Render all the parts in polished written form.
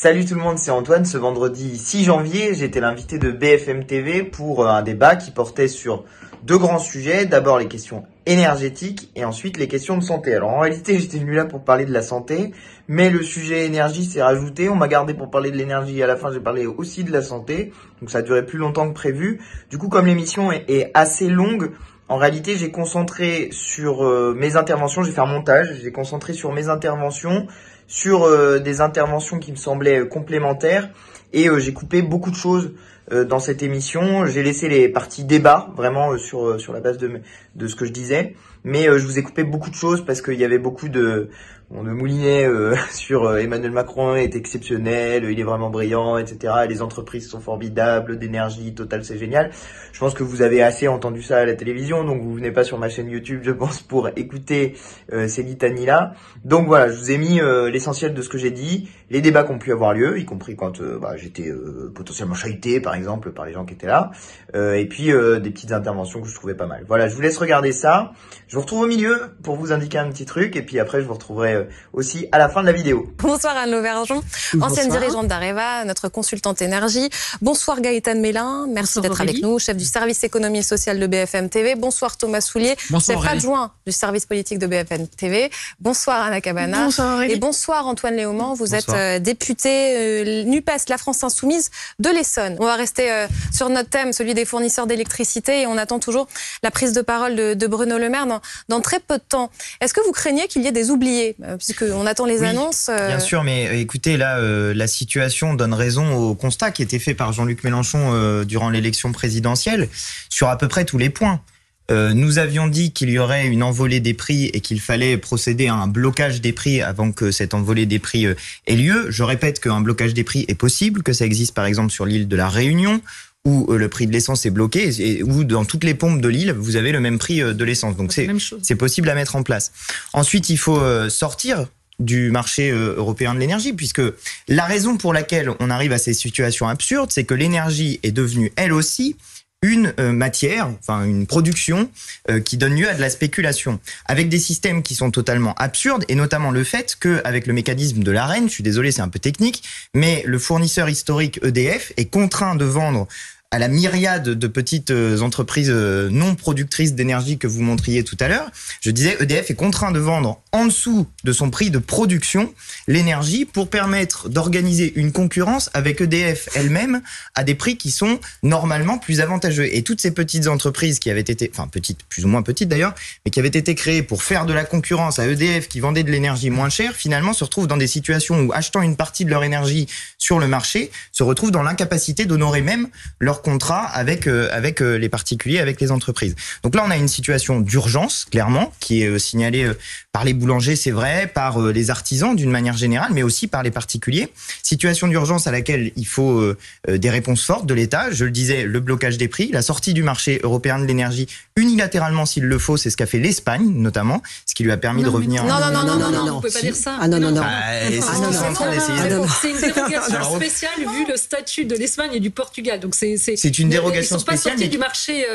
Salut tout le monde, c'est Antoine. Ce vendredi 6 janvier, j'étais l'invité de BFM TV pour un débat qui portait sur deux grands sujets. D'abord les questions énergétiques et ensuite les questions de santé. Alors en réalité, j'étais venu là pour parler de la santé, mais le sujet énergie s'est rajouté. On m'a gardé pour parler de l'énergie et à la fin, j'ai parlé aussi de la santé. Donc ça a duré plus longtemps que prévu. Du coup, comme l'émission est assez longue, en réalité, j'ai concentré sur mes interventions. J'ai fait un montage. J'ai concentré sur mes interventions, sur des interventions qui me semblaient complémentaires et j'ai coupé beaucoup de choses dans cette émission. J'ai laissé les parties débat vraiment sur la base de ce que je disais, mais je vous ai coupé beaucoup de choses parce qu'il y avait beaucoup de moulinait sur Emmanuel Macron est exceptionnel, il est vraiment brillant, etc. Les entreprises sont formidables, d'énergie, Total c'est génial. Je pense que vous avez assez entendu ça à la télévision, donc vous venez pas sur ma chaîne YouTube, je pense, pour écouter ces litanies-là. Donc voilà, je vous ai mis l'essentiel de ce que j'ai dit, les débats qui ont pu avoir lieu, y compris quand j'étais potentiellement chahuté, par exemple, par les gens qui étaient là, et puis des petites interventions que je trouvais pas mal. Voilà, je vous laisse regarder ça. Je vous retrouve au milieu pour vous indiquer un petit truc, et puis après je vous retrouverai aussi à la fin de la vidéo. Bonsoir Anne Lauvergeon, ancienne dirigeante d'Areva, notre consultante énergie. Bonsoir Gaëtan Mélin, merci d'être avec nous, chef du service économie et sociale de BFM TV. Bonsoir Thomas Soulier, chef adjoint du service politique de BFM TV. Bonsoir Anna Cabana. Bonsoir et bonsoir Antoine Léaumont, vous êtes député NUPES, la France Insoumise de l'Essonne. On va rester sur notre thème, celui des fournisseurs d'électricité, et on attend toujours la prise de parole de Bruno Le Maire dans très peu de temps. Est-ce que vous craignez qu'il y ait des oubliés, puisqu'on attend les annonces Bien sûr, mais écoutez, là, la situation donne raison au constat qui était fait par Jean-Luc Mélenchon durant l'élection présidentielle sur à peu près tous les points. Nous avions dit qu'il y aurait une envolée des prix et qu'il fallait procéder à un blocage des prix avant que cette envolée des prix ait lieu. Je répète qu'un blocage des prix est possible, que ça existe par exemple sur l'île de la Réunion, où le prix de l'essence est bloqué, et où dans toutes les pompes de l'île, vous avez le même prix de l'essence. Donc c'est possible à mettre en place. Ensuite, il faut sortir du marché européen de l'énergie, puisque la raison pour laquelle on arrive à ces situations absurdes, c'est que l'énergie est devenue, elle aussi, une matière, enfin une production qui donne lieu à de la spéculation, avec des systèmes qui sont totalement absurdes, et notamment le fait qu'avec le mécanisme de l'Arenh, je suis désolé, c'est un peu technique, mais le fournisseur historique EDF est contraint de vendre à la myriade de petites entreprises non productrices d'énergie que vous montriez tout à l'heure. Je disais, EDF est contraint de vendre en dessous de son prix de production l'énergie pour permettre d'organiser une concurrence avec EDF elle-même à des prix qui sont normalement plus avantageux. Et toutes ces petites entreprises qui avaient été, enfin petites, plus ou moins petites d'ailleurs, mais qui avaient été créées pour faire de la concurrence à EDF qui vendait de l'énergie moins chère, finalement se retrouvent dans des situations où, achetant une partie de leur énergie sur le marché, se retrouvent dans l'incapacité d'honorer même leur contrat avec les particuliers, avec les entreprises. Donc là, on a une situation d'urgence, clairement, qui est signalée par les boulangers, c'est vrai, par les artisans d'une manière générale, mais aussi par les particuliers. Situation d'urgence à laquelle il faut des réponses fortes de l'État. Je le disais, le blocage des prix, la sortie du marché européen de l'énergie unilatéralement s'il le faut, c'est ce qu'a fait l'Espagne, notamment, ce qui lui a permis de revenir... Non, vous pouvez pas dire ça. C'est une dérogation spéciale vu le statut de l'Espagne et du Portugal. Donc c'est une dérogation spéciale du marché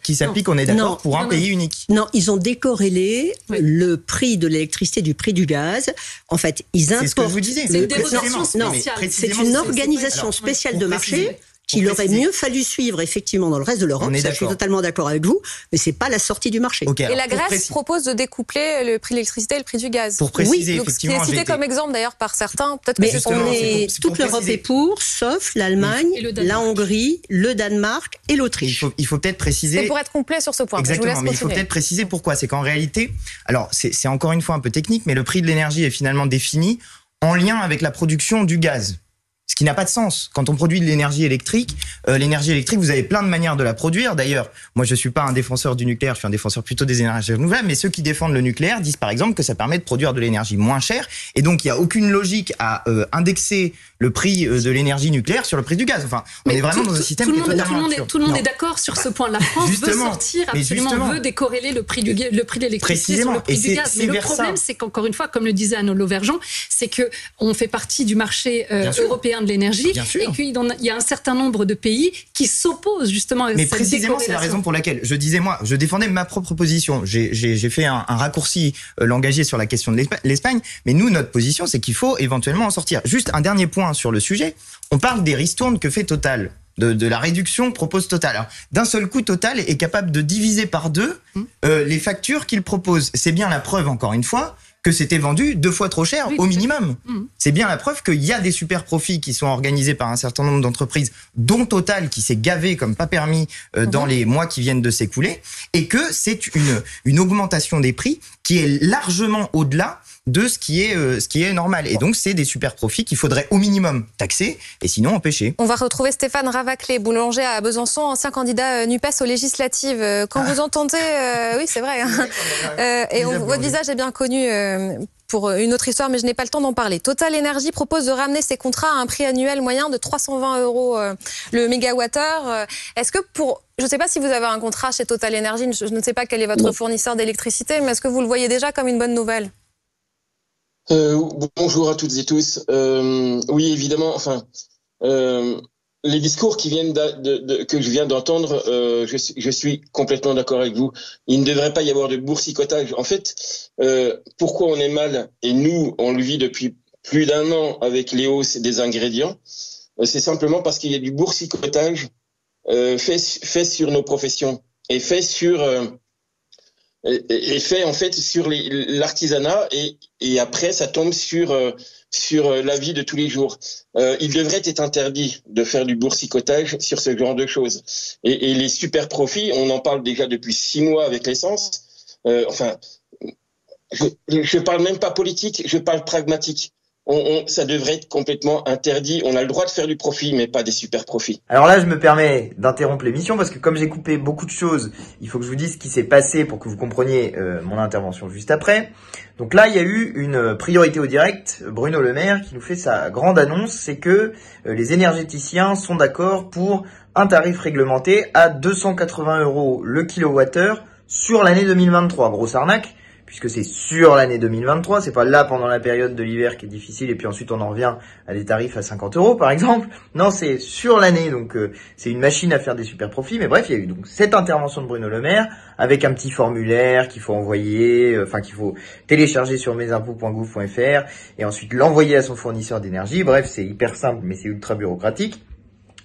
qui s'applique, on est d'accord, pour un pays unique. Non, ils ont décorrélé le prix de l'électricité du prix du gaz. En fait, ils importent... C'est ce que je vous disais. C'est une dérogation spéciale. C'est une organisation spéciale de marché qu'il aurait mieux fallu suivre effectivement dans le reste de l'Europe. Je suis totalement d'accord avec vous, mais c'est pas la sortie du marché. Et la Grèce propose de découpler le prix de l'électricité et le prix du gaz. Pour préciser, donc effectivement, c'est cité comme exemple d'ailleurs par certains. Peut-être mais que toute l'Europe est pour, sauf l'Allemagne, la Hongrie, le Danemark et l'Autriche. Il faut peut-être préciser. C'est pour être complet sur ce point. Exactement, mais il faut peut-être préciser pourquoi. C'est qu'en réalité, alors c'est encore une fois un peu technique, mais le prix de l'énergie est finalement défini en lien avec la production du gaz. Ce qui n'a pas de sens. Quand on produit de l'énergie électrique, vous avez plein de manières de la produire. D'ailleurs, moi je suis pas un défenseur du nucléaire, je suis un défenseur plutôt des énergies renouvelables, mais ceux qui défendent le nucléaire disent par exemple que ça permet de produire de l'énergie moins chère, et donc il y a aucune logique à indexer le prix de l'énergie nucléaire sur le prix du gaz. Enfin, on est vraiment dans un système qui est totalement absurde. Tout le monde est d'accord sur ce point. La France veut sortir, absolument veut décorréler le prix de l'électricité sur le prix du gaz. Mais le problème, c'est qu'encore une fois, comme le disait Anne Lauvergeon, c'est que on fait partie du marché européen citoyens de l'énergie, et qu'il y a un certain nombre de pays qui s'opposent justement à cette décorrélation. Mais précisément, c'est la raison pour laquelle je disais, moi, je défendais ma propre position. J'ai fait un raccourci langagier sur la question de l'Espagne, mais nous, notre position, c'est qu'il faut éventuellement en sortir. Juste un dernier point sur le sujet. On parle des ristournes que fait Total. De la réduction propose Total. Alors, d'un seul coup, Total est capable de diviser par 2 les factures qu'il propose. C'est bien la preuve, encore une fois, que c'était vendu 2 fois trop cher au minimum. C'est bien la preuve qu'il y a des super profits qui sont organisés par un certain nombre d'entreprises, dont Total, qui s'est gavé comme pas permis dans les mois qui viennent de s'écouler, et que c'est une augmentation des prix qui est largement au-delà de ce qui est normal. Et donc, c'est des super profits qu'il faudrait au minimum taxer et sinon empêcher. On va retrouver Stéphane Ravaclé, boulanger à Besançon, ancien candidat NUPES aux législatives. Quand vous entendez... oui, c'est vrai. Et votre visage est bien connu pour une autre histoire, mais je n'ai pas le temps d'en parler. Total Énergie propose de ramener ses contrats à un prix annuel moyen de 320 € le mégawattheure. Est-ce que je ne sais pas si vous avez un contrat chez Total Énergie, je ne sais pas quel est votre fournisseur d'électricité, mais est-ce que vous le voyez déjà comme une bonne nouvelle ? Bonjour à toutes et tous. Oui, évidemment. Enfin, les discours qui viennent que je viens d'entendre, je suis complètement d'accord avec vous. Il ne devrait pas y avoir de boursicotage. En fait, pourquoi on est mal, et nous, on le vit depuis plus d'1 an avec les hausses des ingrédients, c'est simplement parce qu'il y a du boursicotage fait sur nos professions et fait sur en fait sur l'artisanat et après ça tombe sur la vie de tous les jours. Il devrait être interdit de faire du boursicotage sur ce genre de choses. Et les super profits, on en parle déjà depuis 6 mois avec l'essence. Enfin, je parle même pas politique, je parle pragmatique. Ça devrait être complètement interdit. On a le droit de faire du profit, mais pas des super profits. Alors là, je me permets d'interrompre l'émission parce que comme j'ai coupé beaucoup de choses, il faut que je vous dise ce qui s'est passé pour que vous compreniez mon intervention juste après. Donc là, il y a eu une priorité au direct. Bruno Le Maire qui nous fait sa grande annonce, c'est que les énergéticiens sont d'accord pour un tarif réglementé à 280 € le kilowattheure sur l'année 2023. Grosse arnaque, puisque c'est sur l'année 2023, c'est pas là pendant la période de l'hiver qui est difficile et puis ensuite on en revient à des tarifs à 50 € par exemple. Non, c'est sur l'année, donc c'est une machine à faire des super profits. Mais bref, il y a eu donc cette intervention de Bruno Le Maire avec un petit formulaire qu'il faut envoyer, qu'il faut télécharger sur mesimpôts.gouv.fr et ensuite l'envoyer à son fournisseur d'énergie. Bref, c'est hyper simple mais c'est ultra bureaucratique.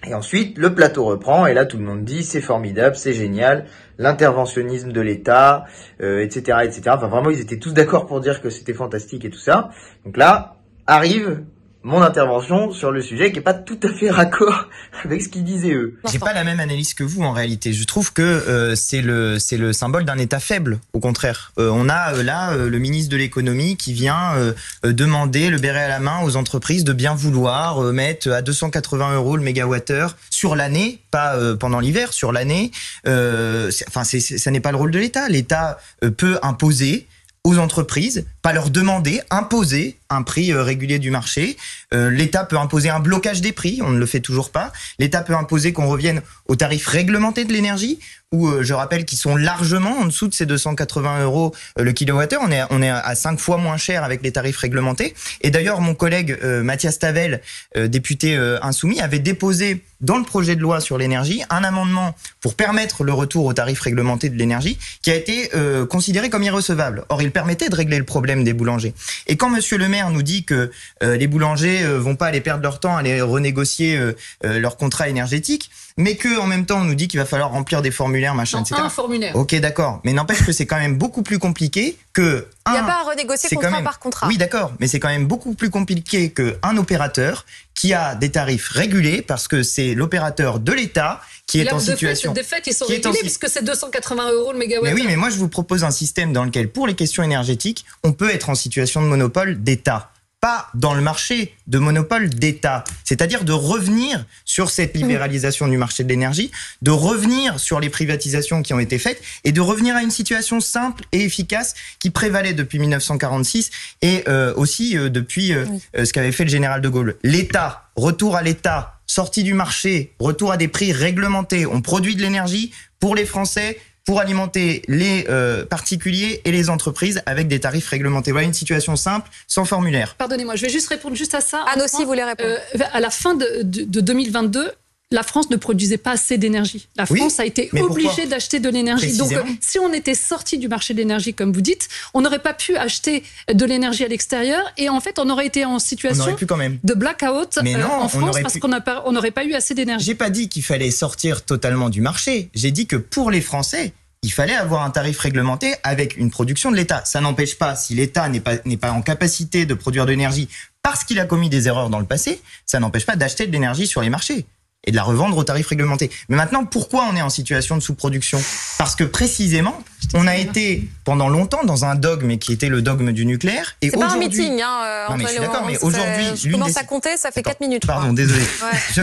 Et ensuite, le plateau reprend, et là, tout le monde dit, c'est formidable, c'est génial, l'interventionnisme de l'État, etc., etc. Enfin, vraiment, ils étaient tous d'accord pour dire que c'était fantastique et tout ça. Donc là, arrive mon intervention sur le sujet qui est pas tout à fait raccord avec ce qu'ils disaient eux. J'ai pas la même analyse que vous en réalité. Je trouve que c'est le symbole d'un État faible. Au contraire, on a là le ministre de l'économie qui vient demander le béret à la main aux entreprises de bien vouloir mettre à 280 € le mégawattheure sur l'année, pas pendant l'hiver, sur l'année. Ça n'est pas le rôle de l'État. L'État peut imposer aux entreprises, pas leur demander, imposer un prix régulier du marché. L'État peut imposer un blocage des prix, on ne le fait toujours pas. L'État peut imposer qu'on revienne aux tarifs réglementés de l'énergie, où je rappelle qu'ils sont largement en dessous de ces 280 € le kilowattheure. On est à 5 fois moins cher avec les tarifs réglementés. Et d'ailleurs, mon collègue Mathias Tavel, député insoumis, avait déposé dans le projet de loi sur l'énergie un amendement pour permettre le retour aux tarifs réglementés de l'énergie qui a été considéré comme irrecevable. Or, il permettait de régler le problème des boulangers. Et quand Monsieur Le Maire nous dit que les boulangers vont pas aller perdre leur temps à aller renégocier leur contrat énergétique, mais que en même temps on nous dit qu'il va falloir remplir des formulaires, machin, etc. Un formulaire. Ok, d'accord. Mais n'empêche que c'est quand même beaucoup plus compliqué que il n'y a pas à renégocier contrat par contrat. Oui, d'accord. Mais c'est quand même beaucoup plus compliqué qu'un opérateur qui a des tarifs régulés parce que c'est l'opérateur de l'État qui est en situation. De fait, ils sont régulés puisque c'est 280 € le mégawattheure. Mais oui, mais moi je vous propose un système dans lequel pour les questions énergétiques, on peut être en situation de monopole d'État. Pas dans le marché de monopole d'État. C'est-à-dire de revenir sur cette libéralisation du marché de l'énergie, de revenir sur les privatisations qui ont été faites et de revenir à une situation simple et efficace qui prévalait depuis 1946 et aussi depuis ce qu'avait fait le général de Gaulle. L'État, retour à l'État, sortie du marché, retour à des prix réglementés. On produit de l'énergie pour les Français, pour alimenter les particuliers et les entreprises avec des tarifs réglementés. Voilà une situation simple, sans formulaire. Pardonnez-moi, je vais juste répondre juste à ça. Anne aussi voulait répondre. À la fin de 2022, la France ne produisait pas assez d'énergie. La France a été obligée d'acheter de l'énergie. Donc, si on était sorti du marché de l'énergie, comme vous dites, on n'aurait pas pu acheter de l'énergie à l'extérieur. Et en fait, on aurait été en situation de blackout en France parce qu'on n'aurait pas eu assez d'énergie. J'ai pas dit qu'il fallait sortir totalement du marché. J'ai dit que pour les Français, il fallait avoir un tarif réglementé avec une production de l'État. Ça n'empêche pas, si l'État n'est pas en capacité de produire de l'énergie parce qu'il a commis des erreurs dans le passé, ça n'empêche pas d'acheter de l'énergie sur les marchés et de la revendre au tarif réglementé. Mais maintenant, pourquoi on est en situation de sous-production ? Parce que précisément, on a été pendant longtemps dans un dogme qui était le dogme du nucléaire. Et c'est pas un meeting, hein, non, mais je suis d'accord, mais aujourd'hui... Je commence à compter, ça fait 4 minutes. Pardon, désolé.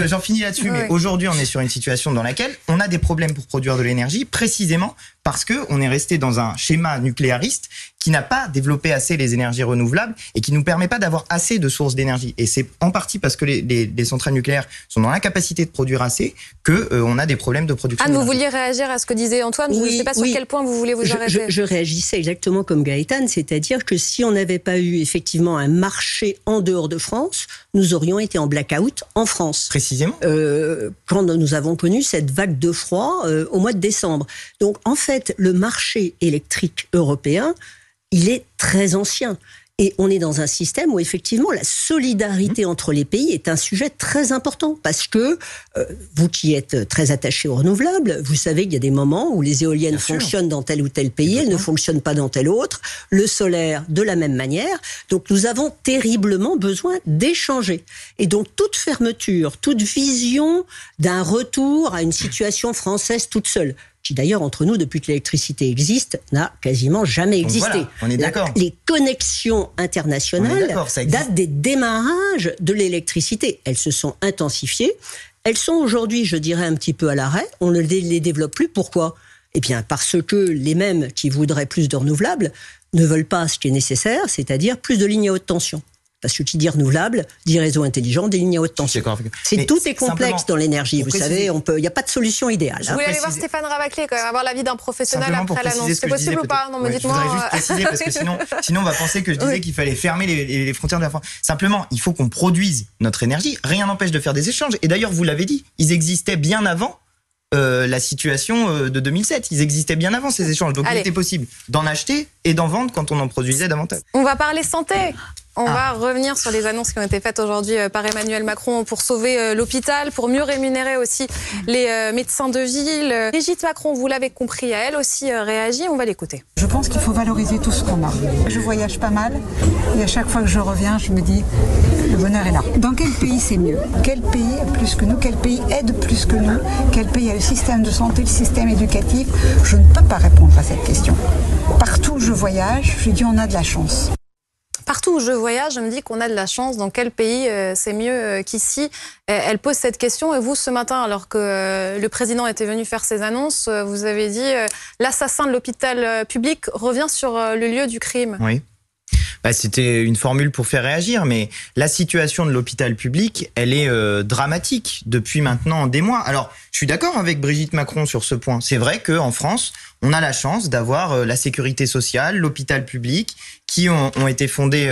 J'en finis là-dessus, mais aujourd'hui, on est sur une situation dans laquelle on a des problèmes pour produire de l'énergie, précisément parce qu'on est resté dans un schéma nucléariste qui n'a pas développé assez les énergies renouvelables et qui ne nous permet pas d'avoir assez de sources d'énergie. Et c'est en partie parce que les centrales nucléaires sont dans l'incapacité de produire assez qu'on a des problèmes de production. Anne, vous vouliez réagir à ce que disait Antoine ? Je ne sais pas sur quel point vous voulez vous arrêter. Je réagissais exactement comme Gaëtane, c'est-à-dire que si on n'avait pas eu effectivement un marché en dehors de France, nous aurions été en blackout en France. Précisément. Quand nous avons connu cette vague de froid au mois de décembre. Donc en fait, le marché électrique européen, il est très ancien. Et on est dans un système où effectivement la solidarité entre les pays est un sujet très important parce que vous qui êtes très attachés aux renouvelables, vous savez qu'il y a des moments où les éoliennes fonctionnent dans tel ou tel pays, elles ne fonctionnent pas dans tel autre, le solaire de la même manière. Donc nous avons terriblement besoin d'échanger. Et donc toute fermeture, toute vision d'un retour à une situation française toute seule, qui d'ailleurs, entre nous, depuis que l'électricité existe, n'a quasiment jamais existé. Voilà, on est d'accord. Les connexions internationales datent des démarrages de l'électricité. Elles se sont intensifiées. Elles sont aujourd'hui, je dirais, un petit peu à l'arrêt. On ne les développe plus. Pourquoi ? Eh bien, parce que les mêmes qui voudraient plus de renouvelables ne veulent pas ce qui est nécessaire, c'est-à-dire plus de lignes à haute tension. Parce que qui dit renouvelable, dit réseau intelligent, des lignes à haute tension. Tout est complexe dans l'énergie, vous savez, il n'y a pas de solution idéale. Je voulais aller voir Stéphane Ravaclé, quand même, avoir l'avis d'un professionnel après l'annonce. C'est possible ou pas ? Non, mais dites-moi. Je voudrais juste préciser, parce que sinon on va penser que je disais qu'il fallait fermer les frontières de la France. Simplement, il faut qu'on produise notre énergie. Rien n'empêche de faire des échanges. Et d'ailleurs, vous l'avez dit, ils existaient bien avant la situation de 2007. Ils existaient bien avant ces échanges. Donc il était possible d'en acheter et d'en vendre quand on en produisait davantage. On va parler santé. On va revenir sur les annonces qui ont été faites aujourd'hui par Emmanuel Macron pour sauver l'hôpital, pour mieux rémunérer aussi les médecins de ville. Brigitte Macron, vous l'avez compris, elle aussi réagit. On va l'écouter. Je pense qu'il faut valoriser tout ce qu'on a. Je voyage pas mal et à chaque fois que je reviens, je me dis le bonheur est là. Dans quel pays c'est mieux ? Quel pays est plus que nous ? Quel pays aide plus que nous ? Quel pays a le système de santé, le système éducatif ? Je ne peux pas répondre à cette question. Partout où je voyage, je dis on a de la chance. Partout où je voyage, je me dis qu'on a de la chance. Dans quel pays c'est mieux qu'ici ? Elle pose cette question. Et vous, ce matin, alors que le président était venu faire ses annonces, vous avez dit l'assassin de l'hôpital public revient sur le lieu du crime. Oui. C'était une formule pour faire réagir, mais la situation de l'hôpital public, elle est dramatique depuis maintenant des mois. Alors, je suis d'accord avec Brigitte Macron sur ce point. C'est vrai qu'en France, on a la chance d'avoir la sécurité sociale, l'hôpital public, qui ont été fondés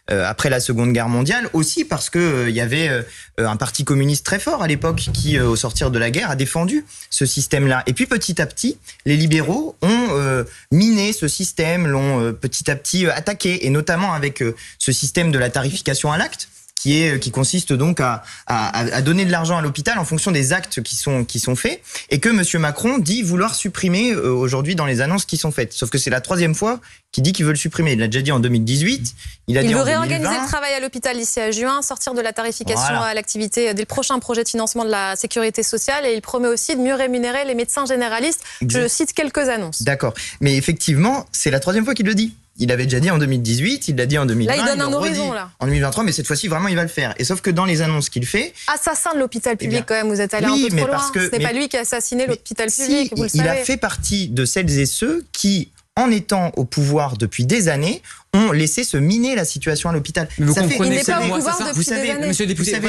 après la Seconde Guerre mondiale, aussi parce que il y avait un parti communiste très fort à l'époque qui, au sortir de la guerre, a défendu ce système-là. Et puis petit à petit, les libéraux ont miné ce système, l'ont petit à petit attaqué, et notamment avec ce système de la tarification à l'acte, qui consiste donc à donner de l'argent à l'hôpital en fonction des actes qui sont faits, et que M. Macron dit vouloir supprimer aujourd'hui dans les annonces qui sont faites. Sauf que c'est la 3e fois qu'il dit qu'il veut le supprimer. Il l'a déjà dit en 2018. Il veut réorganiser le travail à l'hôpital d'ici à juin, sortir de la tarification à l'activité dès le prochain projet de financement de la sécurité sociale, et il promet aussi de mieux rémunérer les médecins généralistes. Je cite quelques annonces. D'accord. Mais effectivement, c'est la 3e fois qu'il le dit. Il avait déjà dit en 2018, il l'a dit en 2020. Là, il donne un horizon, là. En 2023, mais cette fois-ci, vraiment, il va le faire. Et sauf que dans les annonces qu'il fait... Assassin de l'hôpital public, quand même, vous êtes allé un peu trop loin. Ce n'est pas lui qui a assassiné l'hôpital public, vous le savez. Il a fait partie de celles et ceux qui, en étant au pouvoir depuis des années, ont laissé se miner la situation à l'hôpital. Mais vous comprenez, il n'est pas au pouvoir depuis des années. Monsieur le député,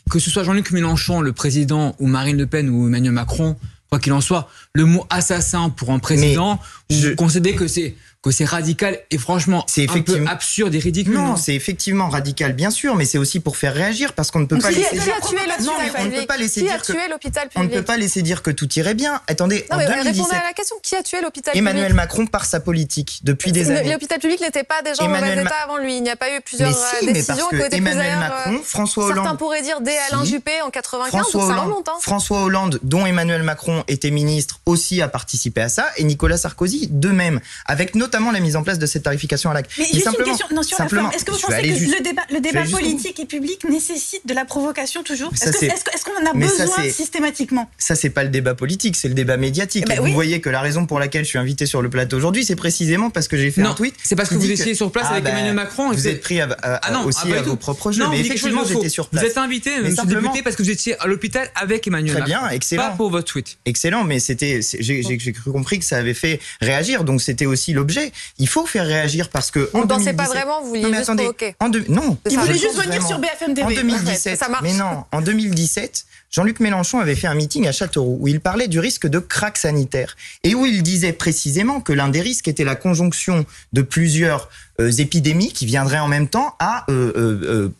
que ce soit Jean-Luc Mélenchon, le président, ou Marine Le Pen, ou Emmanuel Macron, quoi qu'il en soit, le mot assassin pour un président, vous concédez que c'est radical et franchement un peu absurde et ridicule. Non, c'est effectivement radical, bien sûr, mais c'est aussi pour faire réagir parce qu'on ne peut pas laisser dire on ne peut pas laisser dire que tout irait bien. Attendez, en 2017, répondez à la question, qui a tué l'hôpital public? Emmanuel Macron par sa politique depuis des années. L'hôpital public n'était pas déjà en mauvais état avant lui. Il n'y a pas eu plusieurs décisions qui ont été prises Macron, François Hollande. Certains pourraient dire dès Alain Juppé en 95, donc ça remonte. François Hollande, dont Emmanuel Macron était ministre, aussi a participé à ça, et Nicolas Sarkozy de même, avec notamment la mise en place de cette tarification à l'acte. Mais juste une question, non, sur la forme, est-ce que vous pensez que le débat politique et public nécessite de la provocation toujours? Est-ce qu'on en a besoin systématiquement? Ça, c'est pas le débat politique, c'est le débat médiatique. Et vous voyez que la raison pour laquelle je suis invité sur le plateau aujourd'hui, c'est précisément parce que j'ai fait un tweet. C'est parce que vous étiez sur place avec Emmanuel Macron. Vous êtes pris aussi à vos propres jeux. Mais effectivement, j'étais sur place. Vous êtes invité, monsieur le député, parce que vous étiez à l'hôpital avec Emmanuel Macron. Très bien, excellent. Pas pour votre tweet. Excellent, mais j'ai compris que ça avait fait réagir, donc c'était aussi l'objet. Il faut faire réagir parce que. Vous ne pensez pas vraiment, vous vouliez juste provoquer. Non. Il voulait juste venir sur BFM TV. En 2017, mais non, en 2017, Jean-Luc Mélenchon avait fait un meeting à Châteauroux où il parlait du risque de krach sanitaire et où il disait précisément que l'un des risques était la conjonction de plusieurs épidémies qui viendraient en même temps à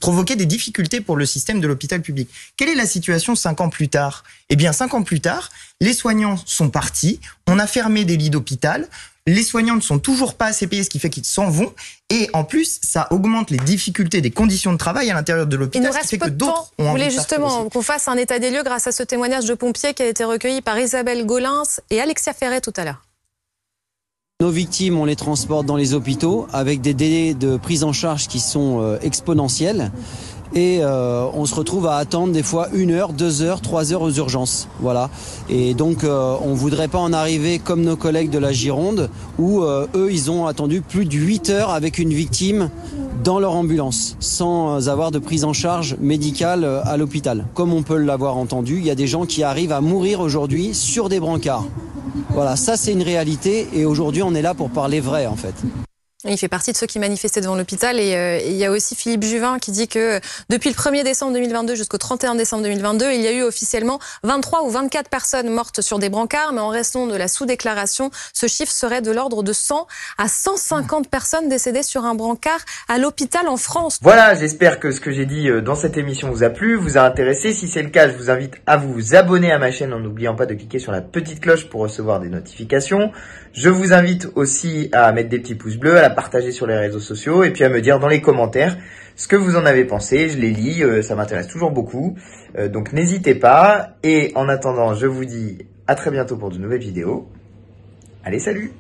provoquer des difficultés pour le système de l'hôpital public. Quelle est la situation 5 ans plus tard? Eh bien, 5 ans plus tard, les soignants sont partis, on a fermé des lits d'hôpital, les soignants ne sont toujours pas assez payés, ce qui fait qu'ils s'en vont, et en plus, ça augmente les difficultés des conditions de travail à l'intérieur de l'hôpital, ce qui fait que d'autres ont envie de partir. Vous voulez justement qu'on fasse un état des lieux grâce à ce témoignage de pompiers qui a été recueilli par Isabelle Golins et Alexia Ferret tout à l'heure. Nos victimes, on les transporte dans les hôpitaux avec des délais de prise en charge qui sont exponentiels. Et on se retrouve à attendre des fois 1 heure, 2 heures, 3 heures aux urgences. Voilà. Et donc on voudrait pas en arriver comme nos collègues de la Gironde où eux ils ont attendu plus de 8 heures avec une victime dans leur ambulance sans avoir de prise en charge médicale à l'hôpital. Comme on peut l'avoir entendu, il y a des gens qui arrivent à mourir aujourd'hui sur des brancards. Voilà, ça c'est une réalité et aujourd'hui on est là pour parler vrai en fait. Il fait partie de ceux qui manifestaient devant l'hôpital et il y a aussi Philippe Juvin qui dit que depuis le 1er décembre 2022 jusqu'au 31 décembre 2022, il y a eu officiellement 23 ou 24 personnes mortes sur des brancards, mais en raison de la sous-déclaration, ce chiffre serait de l'ordre de 100 à 150 personnes décédées sur un brancard à l'hôpital en France. Voilà, j'espère que ce que j'ai dit dans cette émission vous a plu, vous a intéressé. Si c'est le cas, je vous invite à vous abonner à ma chaîne en n'oubliant pas de cliquer sur la petite cloche pour recevoir des notifications. Je vous invite aussi à mettre des petits pouces bleus, à la partager sur les réseaux sociaux et puis à me dire dans les commentaires ce que vous en avez pensé. Je les lis, ça m'intéresse toujours beaucoup. Donc n'hésitez pas. Et en attendant, je vous dis à très bientôt pour de nouvelles vidéos. Allez, salut!